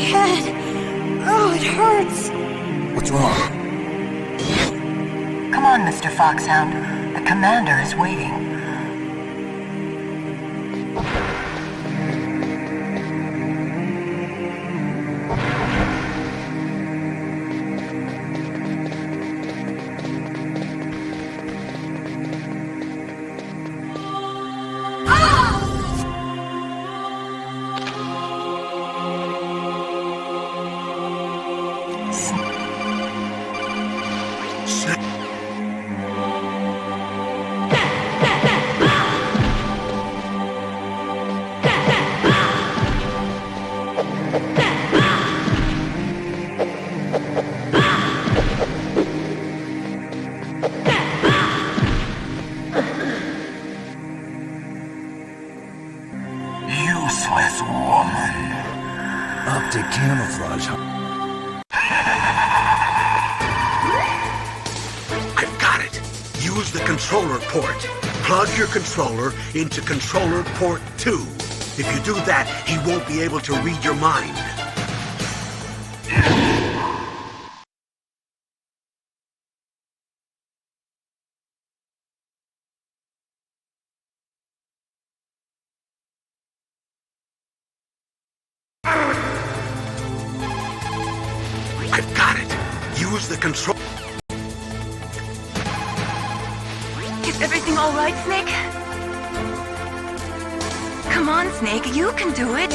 head. Oh, it hurts. What's wrong? Come on, Mr. Foxhound. The commander is waiting. Useless woman. Optic camouflage. I've got it. Use the controller port. Plug your controller into controller port 2. If you do that, he won't be able to read your mind. I've got it. Use the control. Is everything all right, Snake? Come on, Snake, you can do it.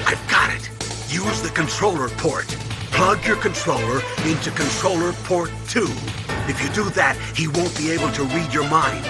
I've got it. Use the controller port. Plug your controller into controller port 2. If you do that, he won't be able to read your mind.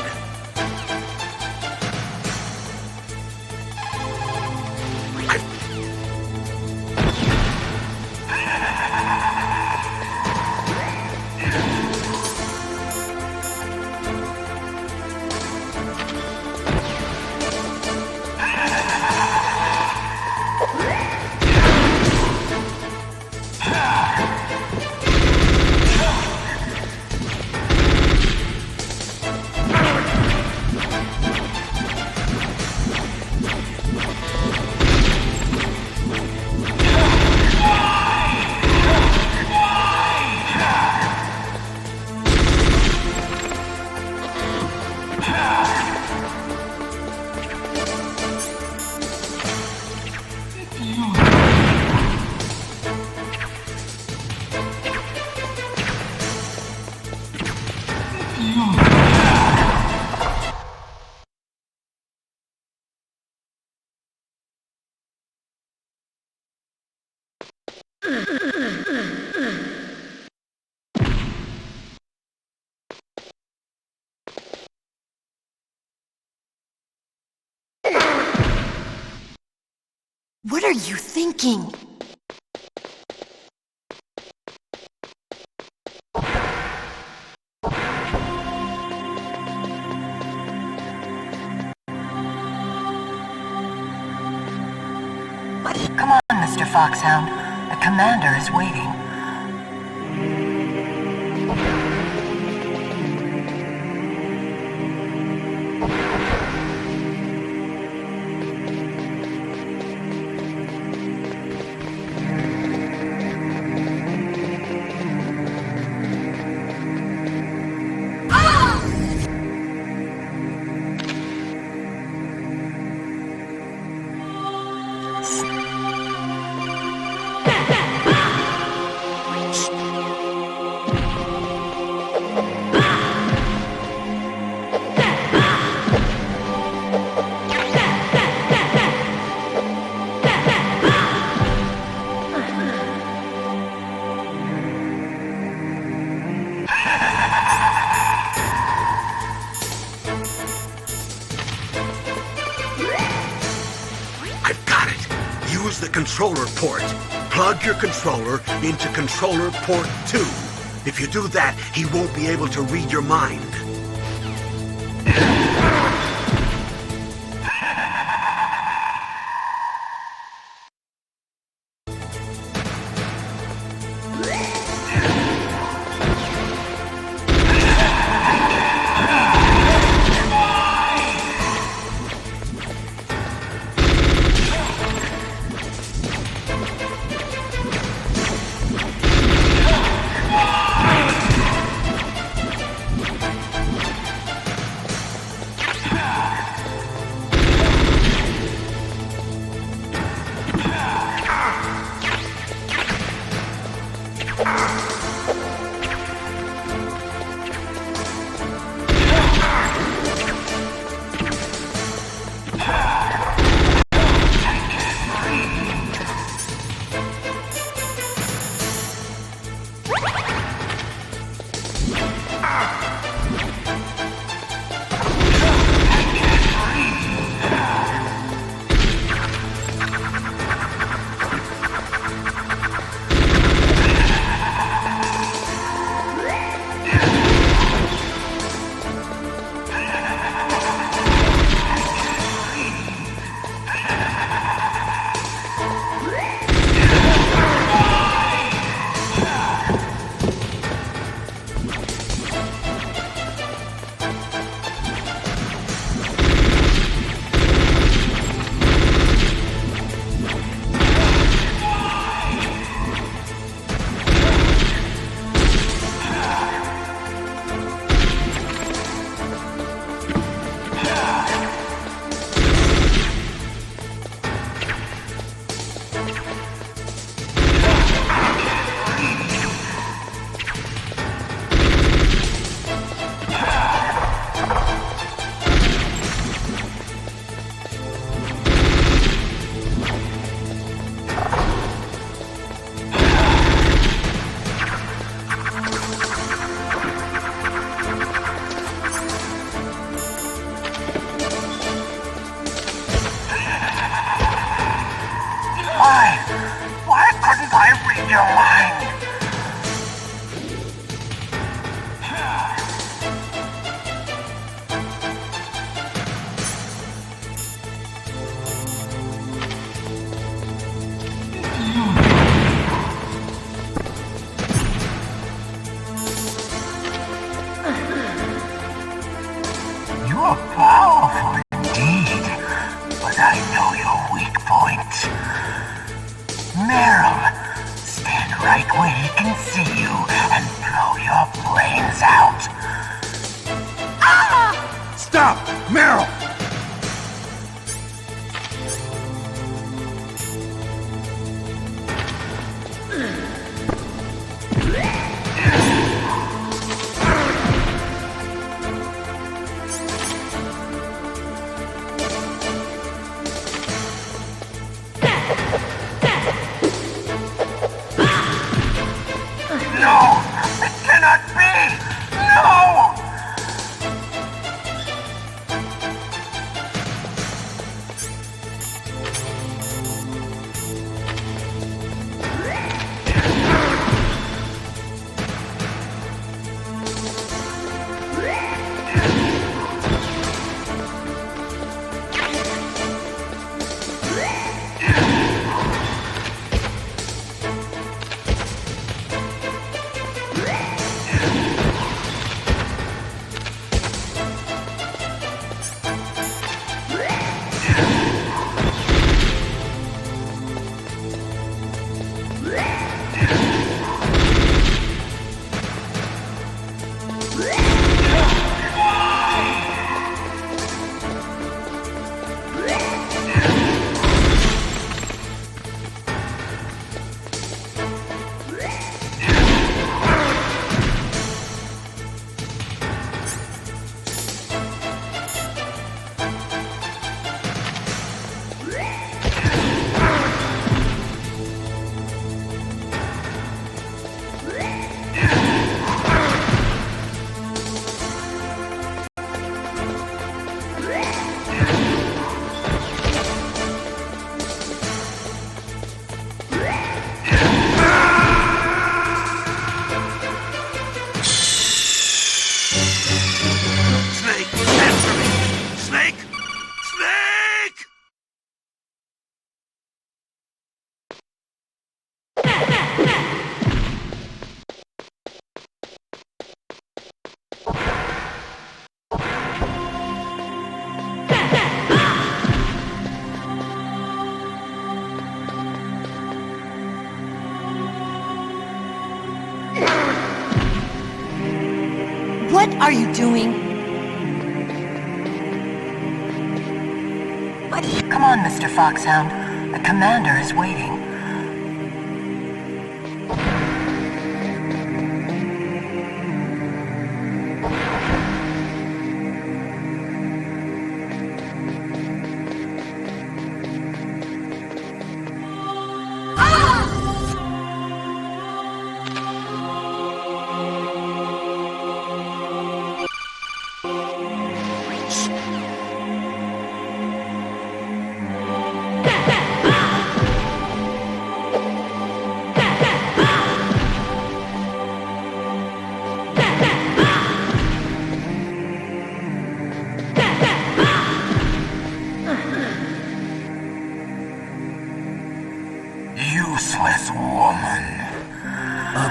What are you thinking? Come on, Mr. Foxhound. The commander is waiting. Use the controller port. Plug your controller into controller port 2. If you do that, he won't be able to read your mind. Why couldn't I read your mind? You're powerful indeed, but I know your weak point. Meryl, stand right where he can see you and blow your brains out. Stop! Meryl! No! It cannot be! No! Snake, answer me! Snake! Snake! What are you doing? Come on, Mr. Foxhound. The commander is waiting.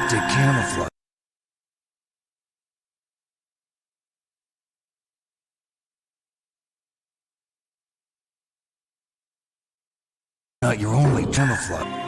to camouflage. Not your only camouflage.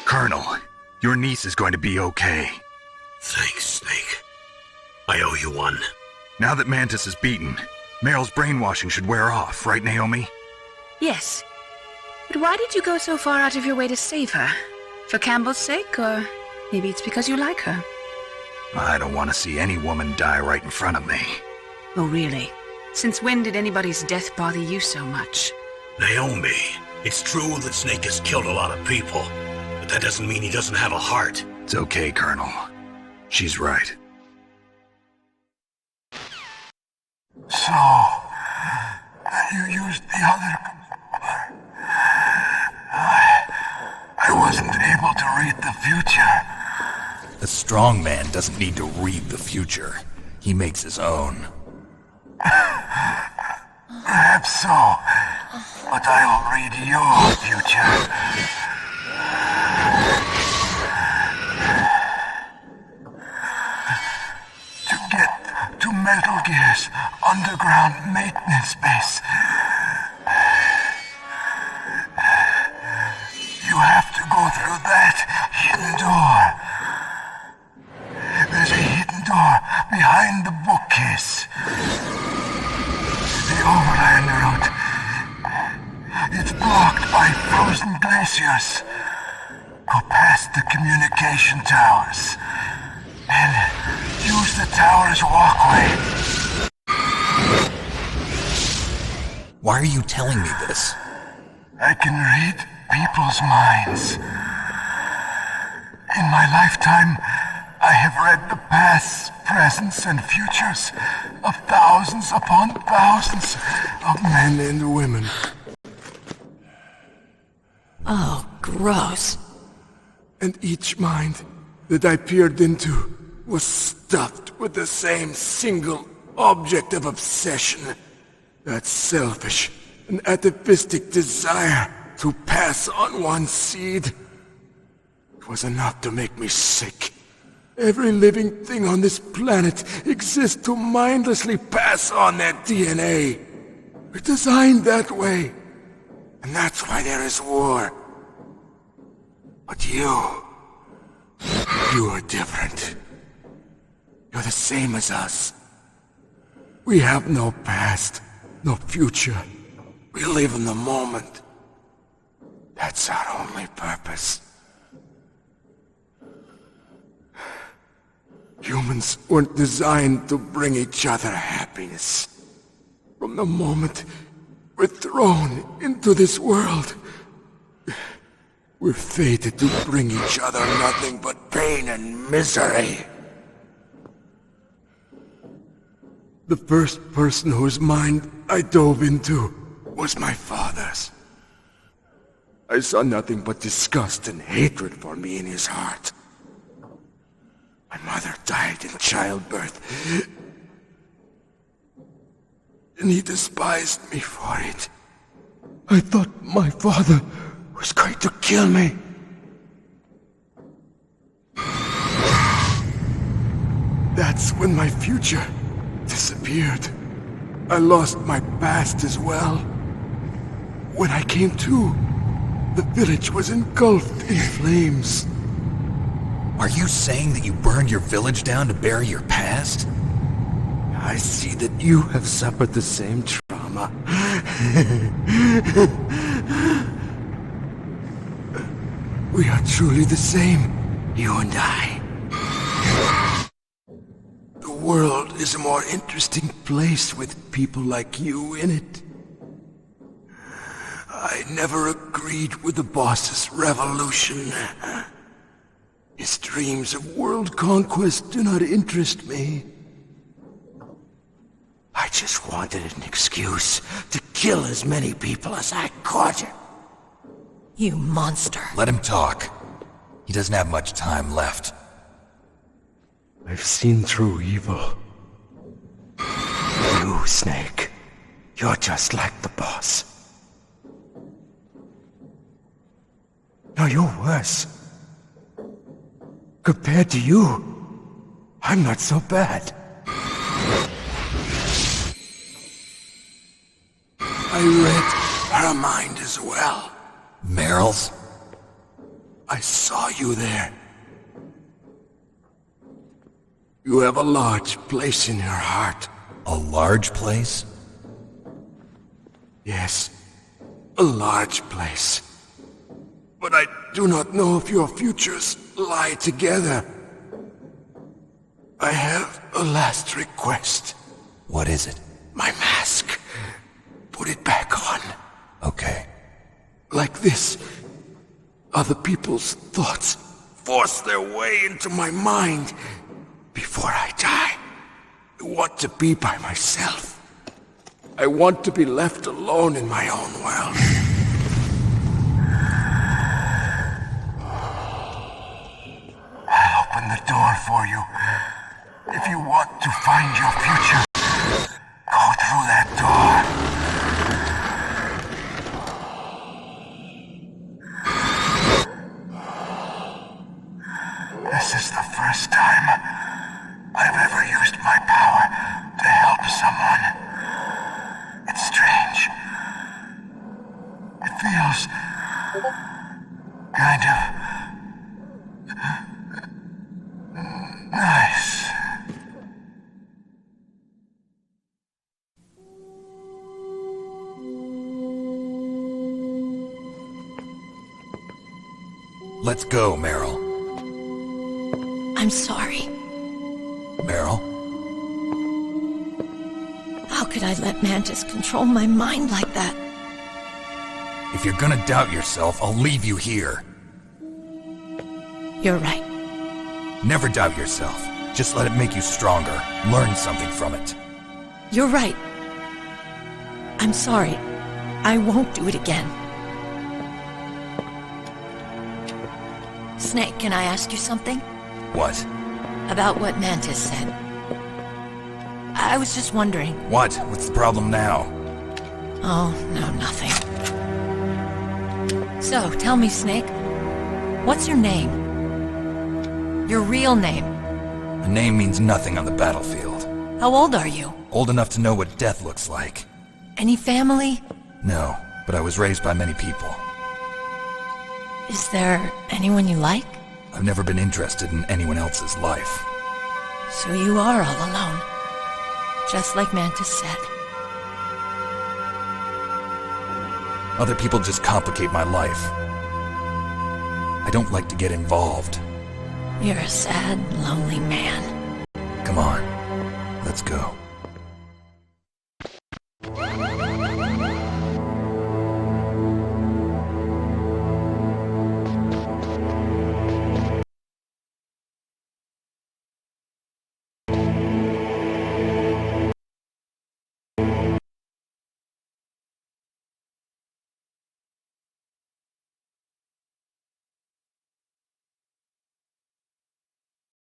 Colonel, your niece is going to be okay. Thanks, Snake. I owe you one. Now that Mantis is beaten, Meryl's brainwashing should wear off, right, Naomi? Yes. But why did you go so far out of your way to save her? For Campbell's sake, or maybe it's because you like her? I don't want to see any woman die right in front of me. Oh, really? Since when did anybody's death bother you so much? Naomi, it's true that Snake has killed a lot of people, but that doesn't mean he doesn't have a heart. It's okay, Colonel. She's right. So, you used the other controller. I wasn't able to read the future. A strong man doesn't need to read the future. He makes his own. Perhaps so, but I will read your future. To get to Metal Gear's underground maintenance base, you have to go through that hidden door. There's a hidden door behind the bookcase. The overland route. It's blocked by frozen glaciers. Go past the communication towers and use the tower's walkway. Why are you telling me this? I can read people's minds. In my lifetime, I have read the pasts, presents, and futures of thousands upon thousands of men and women. Oh, gross. And each mind that I peered into was stuffed with the same single object of obsession. That selfish and atavistic desire to pass on one's seed. It was enough to make me sick. Every living thing on this planet exists to mindlessly pass on their DNA. We're designed that way. And that's why there is war. But you are different. You're the same as us. We have no past, no future. We live in the moment. That's our only purpose. Humans weren't designed to bring each other happiness. From the moment we're thrown into this world, we're fated to bring each other nothing but pain and misery. The first person whose mind I dove into was my father's. I saw nothing but disgust and hatred for me in his heart. My mother died in childbirth, and he despised me for it. I thought my father was going to kill me. That's when my future disappeared. I lost my past as well. When I came to, the village was engulfed in flames. Are you saying that you burned your village down to bury your past? I see that you have suffered the same trauma. We are truly the same, you and I. The world is a more interesting place with people like you in it. I never agreed with the boss's revolution. His dreams of world conquest do not interest me. I just wanted an excuse to kill as many people as I could. You monster. Let him talk. He doesn't have much time left. I've seen through evil. You, Snake, you're just like the boss. No, you're worse. Compared to you, I'm not so bad. I read her mind as well. Meryl's? I saw you there. You have a large place in your heart. A large place? Yes, a large place. But I do not know if your futures lie together. I have a last request. What is it? My mask. Put it back on. Okay. Like this, other people's thoughts force their way into my mind. Before I die, I want to be by myself. I want to be left alone in my own world. I'll open the door for you. If you want to find your future, go through that door. This is the first time I've ever used my power to help someone. It's strange. It feels kind of nice. Let's go, Meryl. I'm sorry. Meryl? How could I let Mantis control my mind like that? If you're gonna doubt yourself, I'll leave you here. You're right. Never doubt yourself. Just let it make you stronger. Learn something from it. You're right. I'm sorry. I won't do it again. Snake, can I ask you something? What? About what Mantis said. I was just wondering. What? What's the problem now? Oh, no, nothing. So, tell me, Snake. What's your name? Your real name? A name means nothing on the battlefield. How old are you? Old enough to know what death looks like. Any family? No, but I was raised by many people. Is there anyone you like? I've never been interested in anyone else's life. So you are all alone. Just like Mantis said. Other people just complicate my life. I don't like to get involved. You're a sad, lonely man. Come on, let's go.